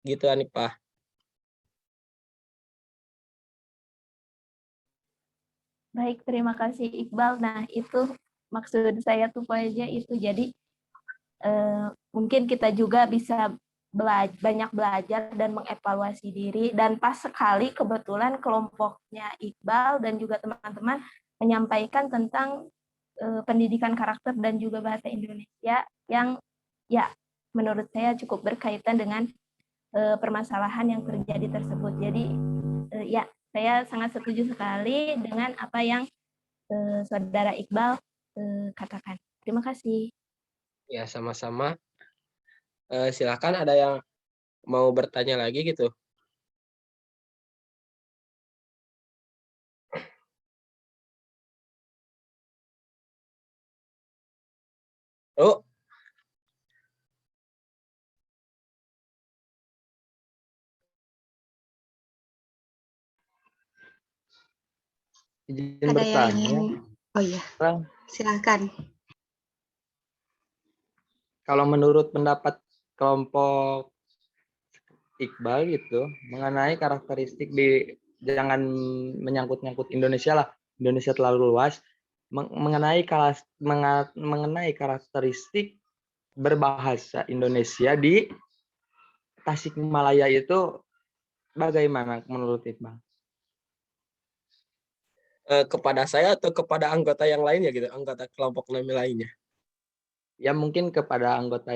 gitu Hanifah. Baik, terima kasih Iqbal. Nah, itu maksud saya tuh poinnya itu. Jadi mungkin kita juga bisa banyak belajar dan mengevaluasi diri. Dan pas sekali kebetulan kelompoknya Iqbal dan juga teman-teman menyampaikan tentang pendidikan karakter dan juga bahasa Indonesia yang ya menurut saya cukup berkaitan dengan permasalahan yang terjadi tersebut. Jadi ya saya sangat setuju sekali dengan apa yang Saudara Iqbal katakan. Terima kasih. Ya, sama-sama. Silakan ada yang mau bertanya lagi gitu. Oh, Izin Ada yang bertanya, ingin, oh iya, Bang. silakan. Kalau menurut pendapat kelompok Iqbal gitu, mengenai karakteristik jangan menyangkut-nyangkut Indonesia lah, Indonesia terlalu luas, mengenai karakteristik berbahasa Indonesia di Tasikmalaya itu bagaimana menurut Iqbal? kepada saya atau kepada anggota yang lainnya gitu, anggota kelompok kami lainnya. Ya mungkin kepada anggota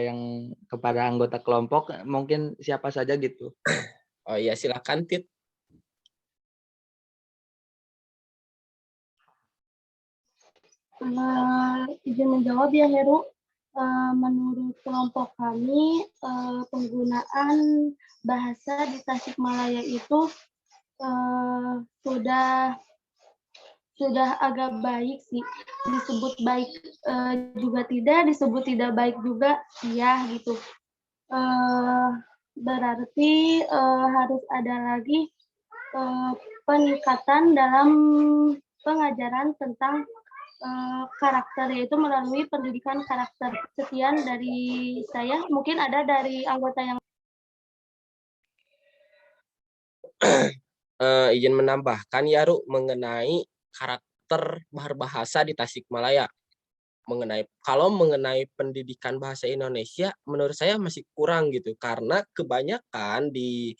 kelompok, mungkin siapa saja gitu. Oh iya, silakan Tit. Izin menjawab ya Heru. Menurut kelompok kami, penggunaan bahasa di Tasikmalaya itu sudah agak baik sih. Disebut baik juga tidak, disebut tidak baik juga iya gitu. Berarti harus ada lagi peningkatan dalam pengajaran tentang karakter, yaitu melalui pendidikan karakter. Sekian dari saya. Mungkin ada dari anggota yang Izin menambahkan ya Ru, mengenai karakter berbahasa di Tasikmalaya. Kalau mengenai pendidikan bahasa Indonesia, menurut saya masih kurang gitu, karena kebanyakan di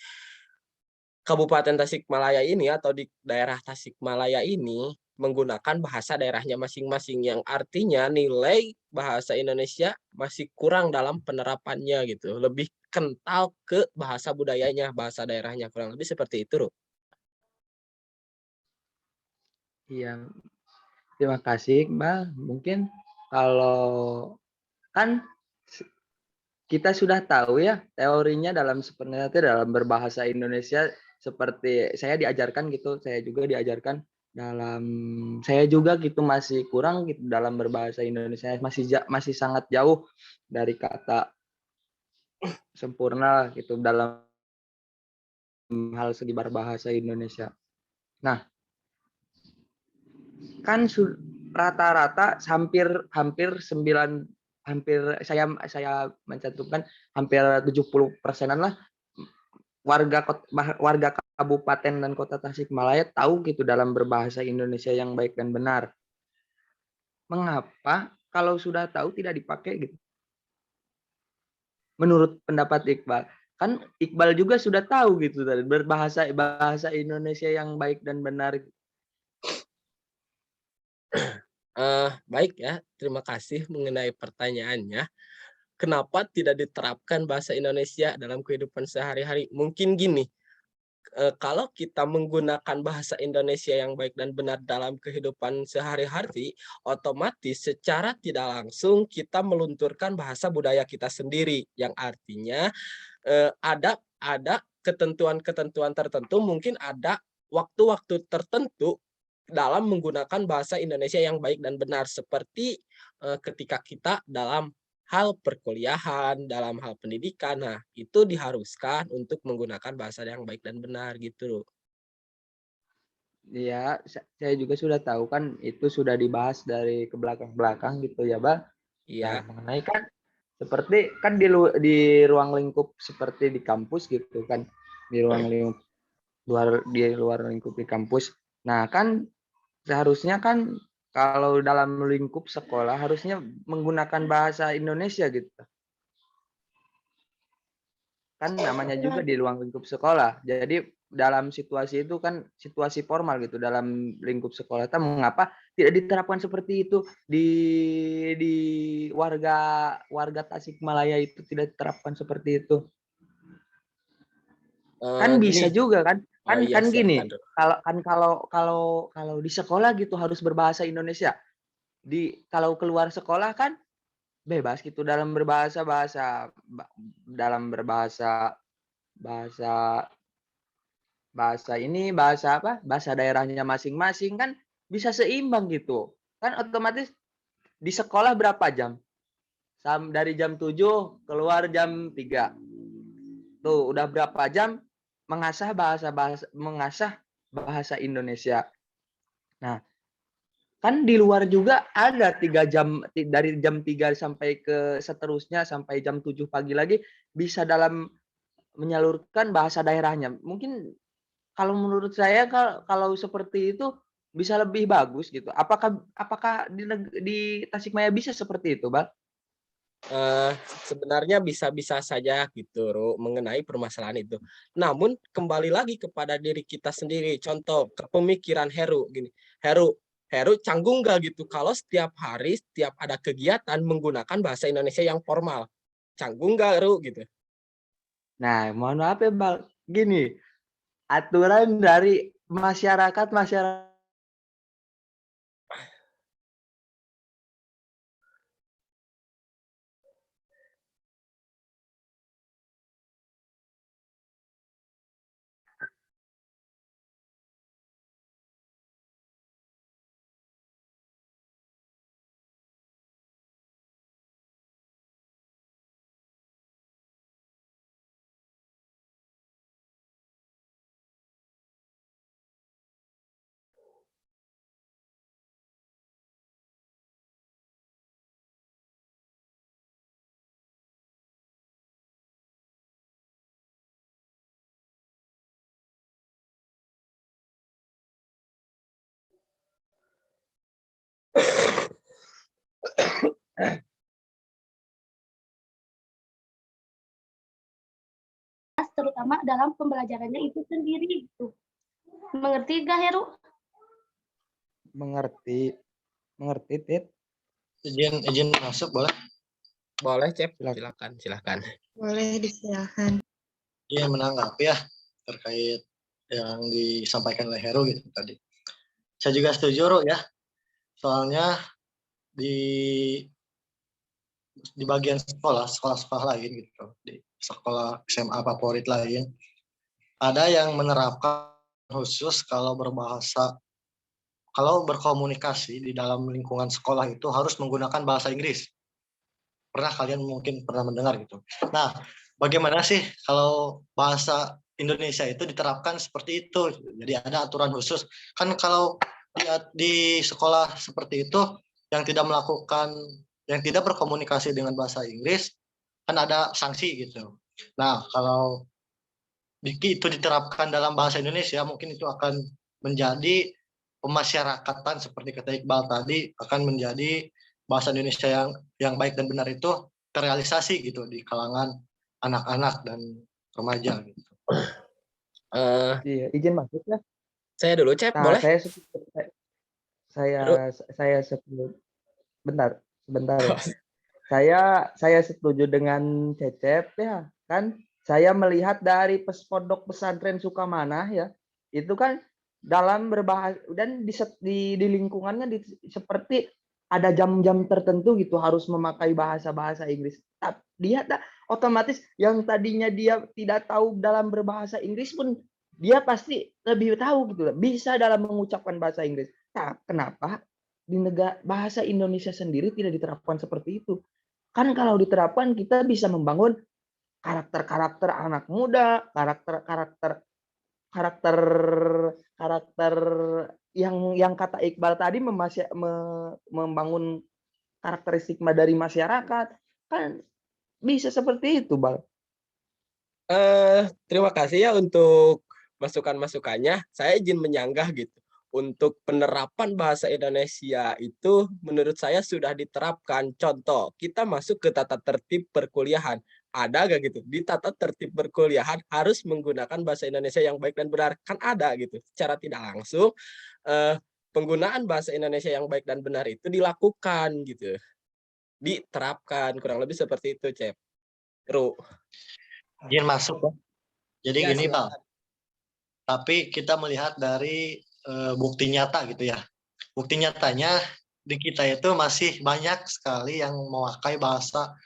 Kabupaten Tasikmalaya ini atau di daerah Tasikmalaya ini menggunakan bahasa daerahnya masing-masing, yang artinya nilai bahasa Indonesia masih kurang dalam penerapannya gitu. Lebih kental ke bahasa budayanya, bahasa daerahnya, kurang lebih seperti itu, Ru. Iya, terima kasih, Iqbal. Mungkin kalau kan kita sudah tahu ya teorinya sebenarnya dalam berbahasa Indonesia, seperti saya diajarkan gitu, saya juga diajarkan saya juga gitu masih kurang gitu dalam berbahasa Indonesia, masih sangat jauh dari kata sempurna gitu dalam hal segi berbahasa Indonesia. Nah, kan rata-rata hampir saya mencantumkan hampir 70%-an lah warga kabupaten dan kota Tasikmalaya tahu gitu dalam berbahasa Indonesia yang baik dan benar. Mengapa kalau sudah tahu tidak dipakai gitu? Menurut pendapat Iqbal, kan Iqbal juga sudah tahu gitu tadi bahasa Indonesia yang baik dan benar. Baik ya, terima kasih mengenai pertanyaannya. Kenapa tidak diterapkan bahasa Indonesia dalam kehidupan sehari-hari? Mungkin gini, kalau kita menggunakan bahasa Indonesia yang baik dan benar dalam kehidupan sehari-hari, otomatis secara tidak langsung kita melunturkan bahasa budaya kita sendiri, yang artinya ada ketentuan-ketentuan tertentu, mungkin ada waktu-waktu tertentu dalam menggunakan bahasa Indonesia yang baik dan benar, seperti ketika kita dalam hal perkuliahan, dalam hal pendidikan. Nah, itu diharuskan untuk menggunakan bahasa yang baik dan benar gitu. Ya, saya juga sudah tahu kan itu sudah dibahas dari ke belakang-belakang gitu ya, Bang. Nah, Iya. mengenai kan Seperti kan di ruang lingkup seperti di kampus gitu kan, di ruang lingkup di luar lingkup di kampus. Nah, kan seharusnya kan kalau dalam lingkup sekolah harusnya menggunakan bahasa Indonesia gitu. Kan namanya juga di ruang lingkup sekolah. Jadi dalam situasi itu kan situasi formal gitu dalam lingkup sekolah. Tapi mengapa tidak diterapkan seperti itu di warga Tasikmalaya itu tidak diterapkan seperti itu? Kan Gini. bisa juga kan? Oh Kan iya, kan silakan, gini, Ru. kalau di sekolah gitu harus berbahasa Indonesia. Kalau keluar sekolah kan bebas gitu dalam berbahasa bahasa bahasa ini bahasa apa? Bahasa daerahnya masing-masing kan bisa seimbang gitu. Kan otomatis di sekolah berapa jam? Dari jam 7 keluar jam 3. Tuh udah berapa jam mengasah bahasa Indonesia. Nah, kan di luar juga ada 3 jam dari jam 3 sampai ke seterusnya sampai jam 7 pagi lagi bisa dalam menyalurkan bahasa daerahnya. Mungkin kalau menurut saya kalau seperti itu bisa lebih bagus gitu. Apakah apakah di Tasikmalaya bisa seperti itu, Bang? Sebenarnya bisa-bisa saja gitu, Ru, mengenai permasalahan itu. Namun kembali lagi kepada diri kita sendiri. Contoh, kepemikiran Heru gini, Heru canggung nggak gitu kalau setiap hari, setiap ada kegiatan menggunakan bahasa Indonesia yang formal? Canggung nggak, Ru, gitu? Nah, mohon maaf ya, Bang. Gini, aturan dari masyarakat terutama dalam pembelajarannya itu sendiri gitu. Mengerti gak Heru? mengerti Tit. Izin masuk boleh? Boleh, Cep. Silakan. Silakan. Boleh disilahkan. Dia menanggapi ya terkait yang disampaikan oleh Heru gitu tadi. Saya juga setuju, Ru, ya. Soalnya di bagian sekolah-sekolah lain gitu, di sekolah SMA favorit lain, ada yang menerapkan khusus kalau berkomunikasi di dalam lingkungan sekolah itu harus menggunakan bahasa Inggris. Kalian mungkin pernah mendengar gitu. Nah, bagaimana sih kalau bahasa Indonesia itu diterapkan seperti itu? Jadi ada aturan khusus. Kan kalau di sekolah seperti itu yang tidak berkomunikasi dengan bahasa Inggris kan ada sanksi gitu. Nah, kalau itu diterapkan dalam bahasa Indonesia mungkin itu akan menjadi pemasyarakatan seperti kata Iqbal tadi, akan menjadi bahasa Indonesia yang baik dan benar itu terrealisasi gitu di kalangan anak-anak dan remaja gitu. Iya, izin masuk ya. Saya dulu, Cep, Nah, boleh? Heru? saya setuju. Sebentar ya. Saya setuju dengan Cecep ya, kan saya melihat dari pondok pesantren Sukamana ya, itu kan dalam berbahasa dan di lingkungannya seperti ada jam-jam tertentu gitu harus memakai bahasa Inggris. Dia otomatis yang tadinya dia tidak tahu dalam berbahasa Inggris pun dia pasti lebih tahu gitu, bisa dalam mengucapkan bahasa Inggris. Nah, kenapa di negara bahasa Indonesia sendiri tidak diterapkan seperti itu? Kan kalau diterapkan kita bisa membangun karakter-karakter anak muda, karakter yang kata Iqbal tadi membangun karakteristik dari masyarakat. Kan bisa seperti itu, Bang. Terima kasih ya untuk masukan-masukannya. Saya izin menyanggah gitu. Untuk penerapan bahasa Indonesia itu menurut saya sudah diterapkan. Contoh, kita masuk ke tata tertib perkuliahan. Ada nggak gitu? Di tata tertib perkuliahan harus menggunakan bahasa Indonesia yang baik dan benar. Kan ada gitu. Secara tidak langsung, penggunaan bahasa Indonesia yang baik dan benar itu dilakukan gitu. Diterapkan, kurang lebih seperti itu, Cep. Ru. Izin masuk ya. Jadi Ya, gini, Bang. silakan. Tapi kita melihat dari bukti nyata gitu ya. Bukti nyatanya di kita itu masih banyak sekali yang memakai bahasa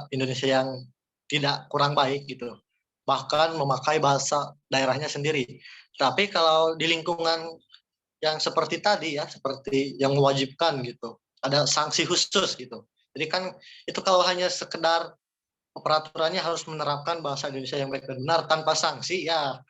Indonesia yang tidak kurang baik gitu. Bahkan memakai bahasa daerahnya sendiri. Tapi kalau di lingkungan yang seperti tadi ya, seperti yang mewajibkan gitu, ada sanksi khusus gitu. Jadi kan itu kalau hanya sekedar peraturannya harus menerapkan bahasa Indonesia yang baik dan benar tanpa sanksi ya.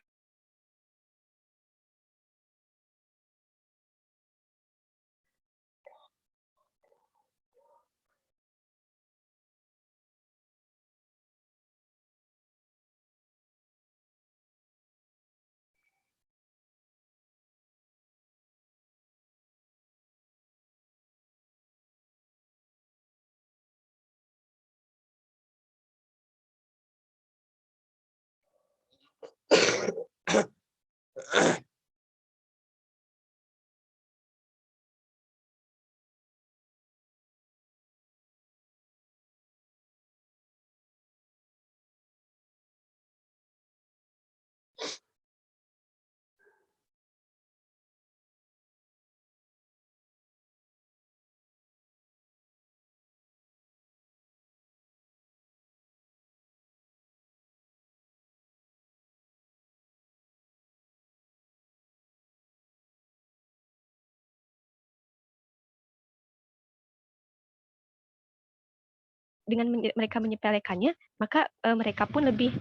Dengan mereka menyepelekannya, maka mereka pun lebih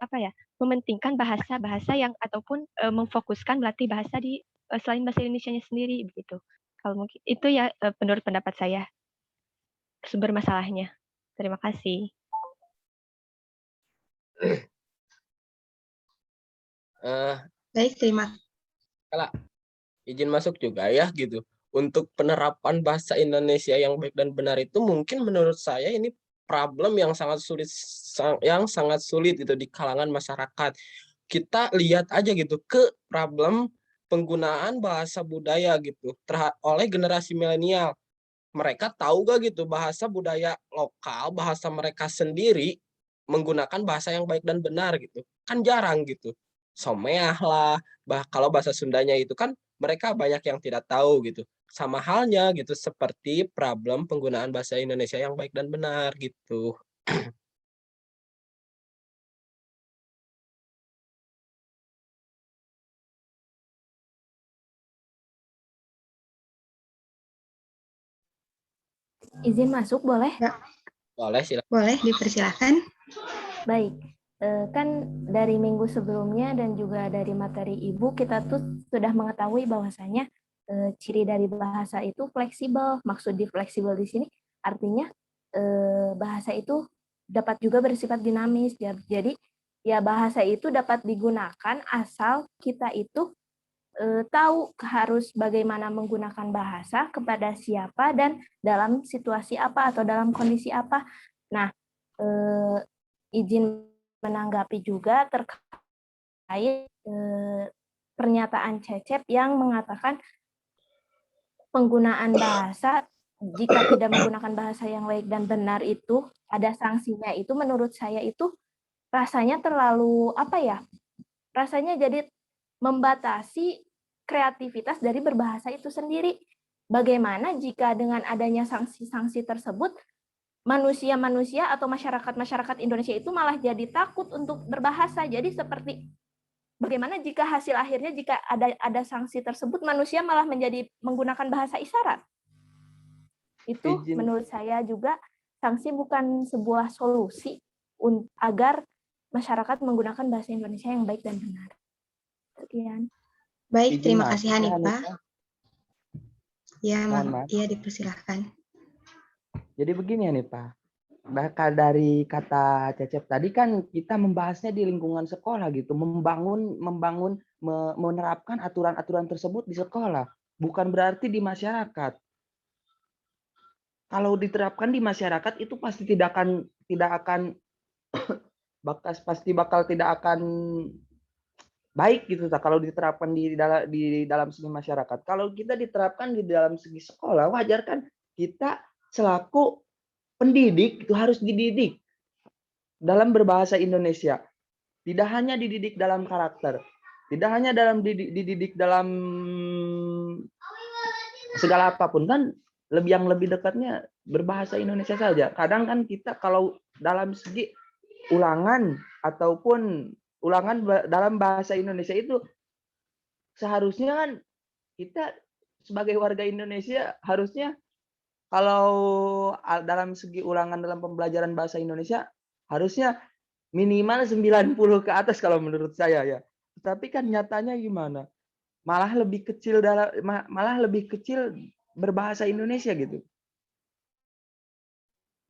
apa ya, mementingkan bahasa-bahasa yang ataupun memfokuskan melatih bahasa di selain bahasa Indonesianya sendiri begitu. Kalau mungkin itu ya menurut pendapat saya sumber masalahnya. Terima kasih. Baik, terima Kala, izin masuk juga ya gitu. Untuk penerapan bahasa Indonesia yang baik dan benar itu mungkin menurut saya ini problem yang sangat sulit itu di kalangan masyarakat. Kita lihat aja gitu ke problem penggunaan bahasa budaya gitu oleh generasi milenial. Mereka tahu gak gitu bahasa budaya lokal, bahasa mereka sendiri menggunakan bahasa yang baik dan benar gitu. Kan jarang gitu. Someah lah, kalau bahasa Sundanya itu kan mereka banyak yang tidak tahu gitu. Sama halnya gitu seperti problem penggunaan bahasa Indonesia yang baik dan benar gitu. Izin masuk boleh? Boleh silakan. boleh dipersilakan. Baik, kan dari minggu sebelumnya dan juga dari materi Ibu kita tuh sudah mengetahui bahwasanya ciri dari bahasa itu fleksibel. Maksud di fleksibel di sini artinya bahasa itu dapat juga bersifat dinamis. Jadi ya bahasa itu dapat digunakan asal kita itu tahu harus bagaimana menggunakan bahasa kepada siapa dan dalam situasi apa atau dalam kondisi apa. Nah, izin menanggapi juga terkait pernyataan Cecep yang mengatakan penggunaan bahasa jika tidak menggunakan bahasa yang baik dan benar itu ada sanksinya. Itu menurut saya itu rasanya terlalu apa ya? Rasanya jadi membatasi kreativitas dari berbahasa itu sendiri. Bagaimana jika dengan adanya sanksi-sanksi tersebut manusia-manusia atau masyarakat-masyarakat Indonesia itu malah jadi takut untuk berbahasa. Jadi seperti bagaimana jika hasil akhirnya jika ada sanksi tersebut manusia malah menjadi menggunakan bahasa isyarat. Itu menurut saya juga sanksi bukan sebuah solusi agar masyarakat menggunakan bahasa Indonesia yang baik dan benar. Sekian. Baik, Izin terima masuk kasih ya, Hanifah. Hanifah. Ya, Mohon maaf. ya dipersilahkan. Jadi begini ya nih Pak, bakal dari kata Cecep tadi kan kita membahasnya di lingkungan sekolah gitu, menerapkan aturan-aturan tersebut di sekolah, bukan berarti di masyarakat. Kalau diterapkan di masyarakat itu pasti pasti bakal tidak akan baik gitu kalau diterapkan di dalam segi masyarakat. Kalau kita diterapkan di dalam segi sekolah, wajar kan kita selaku pendidik itu harus dididik dalam berbahasa Indonesia. Tidak hanya dididik dalam karakter, tidak hanya dididik dalam segala apapun kan yang lebih dekatnya berbahasa Indonesia saja. Kadang kan kita kalau dalam segi ulangan ataupun ulangan dalam bahasa Indonesia itu seharusnya kan kita sebagai warga Indonesia harusnya kalau dalam segi ulangan dalam pembelajaran bahasa Indonesia harusnya minimal 90 ke atas kalau menurut saya ya. Tapi kan nyatanya gimana? Malah lebih kecil berbahasa Indonesia gitu.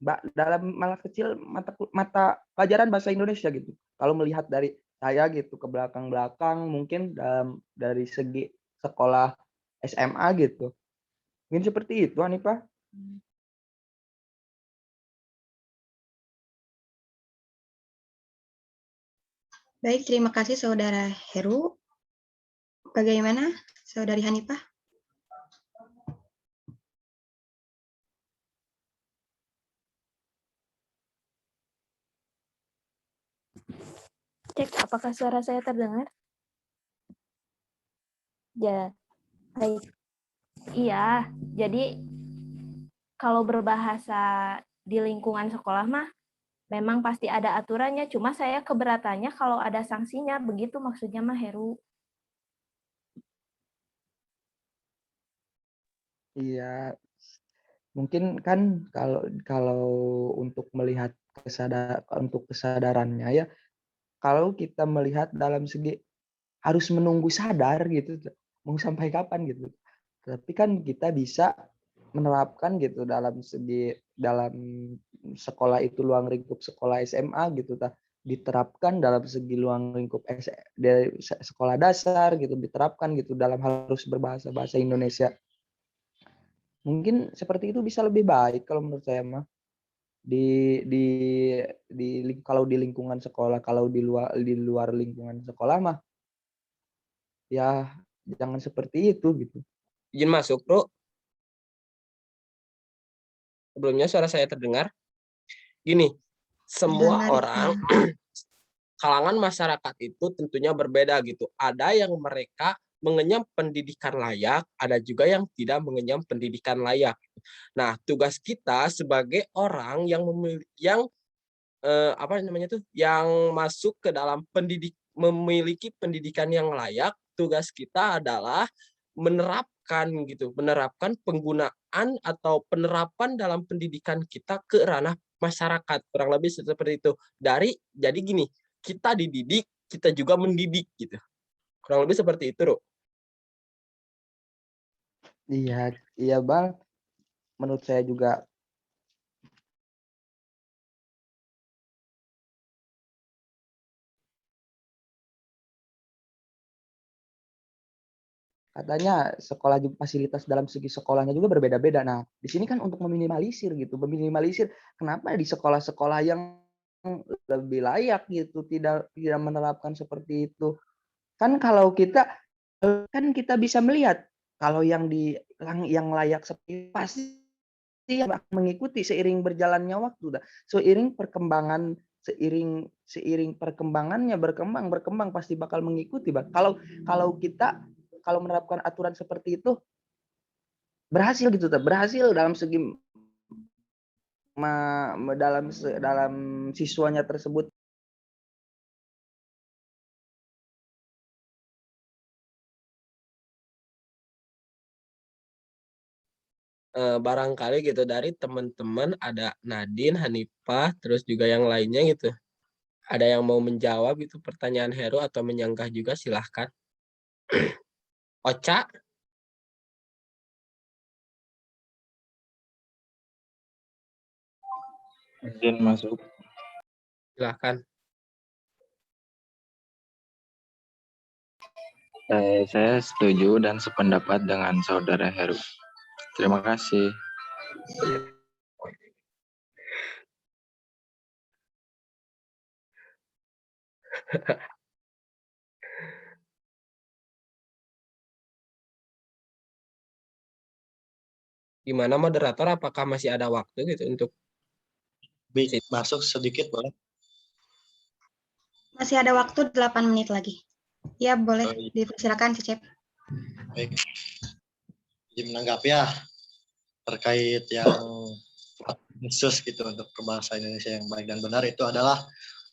Malah kecil mata pelajaran bahasa Indonesia gitu. Kalau melihat dari saya gitu ke belakang mungkin dari segi sekolah SMA gitu. Mungkin seperti itu Hanifah. Baik, terima kasih Saudara Heru. Bagaimana Saudari Hanifah? Cek apakah suara saya terdengar? Ya, baik. Iya, jadi kalau berbahasa di lingkungan sekolah mah memang pasti ada aturannya, cuma saya keberatannya kalau ada sanksinya, begitu maksudnya mah Heru. Iya, mungkin kan kalau untuk melihat kesadarannya ya, kalau kita melihat dalam segi harus menunggu sadar gitu, mau sampai kapan gitu. Tapi kan kita bisa menerapkan gitu dalam sekolah itu luang lingkup sekolah SMA gitu diterapkan dalam segi luang lingkup dari sekolah dasar gitu diterapkan gitu dalam harus berbahasa Indonesia. Mungkin seperti itu bisa lebih baik kalau menurut saya mah kalau di lingkungan sekolah, kalau di luar lingkungan sekolah mah ya jangan seperti itu gitu. Izin masuk, Bro. Sebelumnya suara saya terdengar. Gini, semua Terdengar, orang kalangan masyarakat itu tentunya berbeda gitu. Ada yang mereka mengenyam pendidikan layak, ada juga yang tidak mengenyam pendidikan layak. Nah, tugas kita sebagai orang yang yang masuk ke dalam memiliki pendidikan yang layak, tugas kita adalah menerapkan penggunaan atau penerapan dalam pendidikan kita ke ranah masyarakat, kurang lebih seperti itu. Jadi gini, kita dididik, kita juga mendidik gitu. Kurang lebih seperti itu, Ru. Iya Bang. Menurut saya juga katanya sekolah juga fasilitas dalam segi sekolahnya juga berbeda-beda. Nah, di sini kan untuk meminimalisir kenapa di sekolah-sekolah yang lebih layak gitu tidak menerapkan seperti itu. Kan kalau kita bisa melihat kalau yang layak seperti pasti yang akan mengikuti seiring berjalannya waktu seiring perkembangannya berkembang pasti bakal mengikuti Bang. Kalau kita menerapkan aturan seperti itu berhasil dalam segi dalam siswanya tersebut. Barangkali gitu dari teman-teman ada Nadine, Hanifah, terus juga yang lainnya gitu. Ada yang mau menjawab itu pertanyaan Heru atau menyanggah juga silahkan. Ocha? Izin masuk. Silahkan. Saya setuju dan sependapat dengan Saudara Heru. Terima kasih. Gimana moderator, apakah masih ada waktu gitu untuk Masuk sedikit boleh? Masih ada waktu 8 menit lagi. Ya, boleh. Oh, iya. Dipersilakan, Cecep. Baik. Jadi menanggapi ya terkait yang khusus gitu untuk berbahasa Indonesia yang baik dan benar itu adalah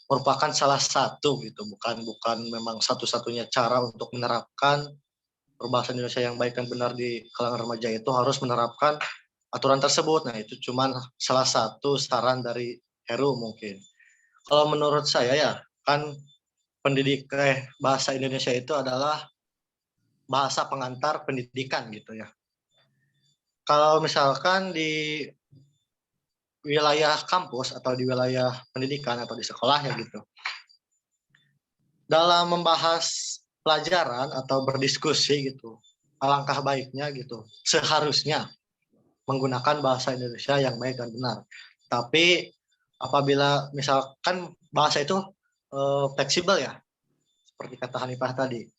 merupakan salah satu gitu, bukan memang satu-satunya cara untuk menerapkan berbahasa Indonesia yang baik dan benar di kalangan remaja itu harus menerapkan aturan tersebut. Nah, itu cuman salah satu saran dari Heru mungkin. Kalau menurut saya ya, kan bahasa Indonesia itu adalah bahasa pengantar pendidikan gitu ya. Kalau misalkan di wilayah kampus atau di wilayah pendidikan atau di sekolah ya gitu, dalam membahas pelajaran atau berdiskusi gitu, alangkah baiknya gitu, seharusnya menggunakan bahasa Indonesia yang baik dan benar. Tapi apabila misalkan bahasa itu fleksibel ya, seperti kata Hanifah tadi,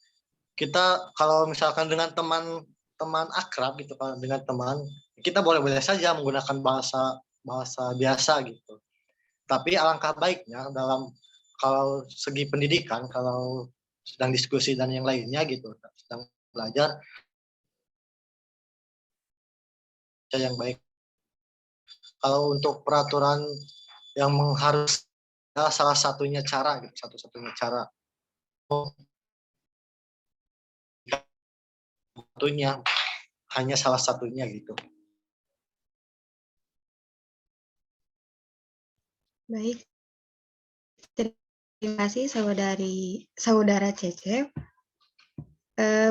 kita kalau misalkan dengan teman akrab gitu kan, dengan teman kita boleh-boleh saja menggunakan bahasa biasa gitu. Tapi alangkah baiknya dalam kalau segi pendidikan, kalau sedang diskusi dan yang lainnya gitu, sedang belajar yang baik. Kalau untuk peraturan yang mengharus salah satunya cara gitu, satu-satunya cara. Satunya hanya salah satunya gitu. Baik. Terima kasih saudara Cecep.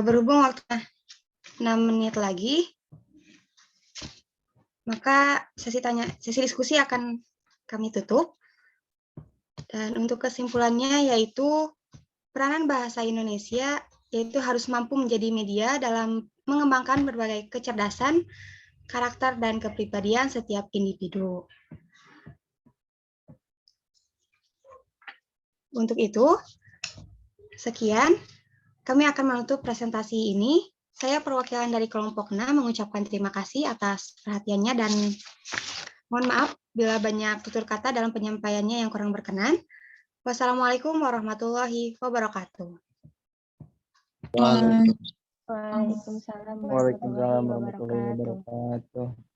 Berhubung waktu 6 menit lagi, maka sesi diskusi akan kami tutup. Dan untuk kesimpulannya yaitu peranan bahasa Indonesia yaitu harus mampu menjadi media dalam mengembangkan berbagai kecerdasan, karakter, dan kepribadian setiap individu. Untuk itu, sekian. Kami akan menutup presentasi ini. Saya perwakilan dari kelompok 6 mengucapkan terima kasih atas perhatiannya dan mohon maaf bila banyak tutur kata dalam penyampaiannya yang kurang berkenan. Wassalamualaikum warahmatullahi wabarakatuh. Waalaikumsalam Waalaikumsalam warahmatullahi warahmatullahi wabarakatuh. wabarakatuh.